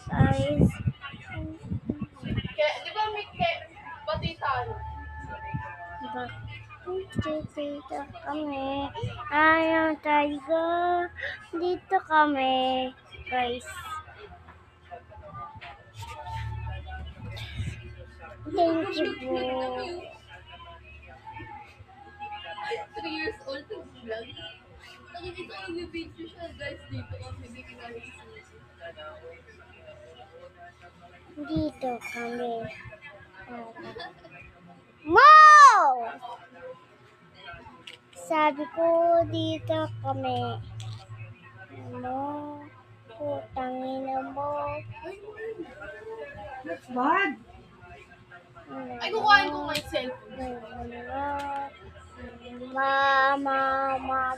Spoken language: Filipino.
guys. Di ba may pati tayo? Dito kami. Ayaw tayo. Dito kami, guys. Thank you po. 3 years old to vlog. Nakikita ko yung video siya guys dito kasi hindi namin sisi. Dito kami. Wow! Sabi ko, dito kami. Ano? Putangin mo. Bad. Ay, kukuhain ko my cellphone. Mama.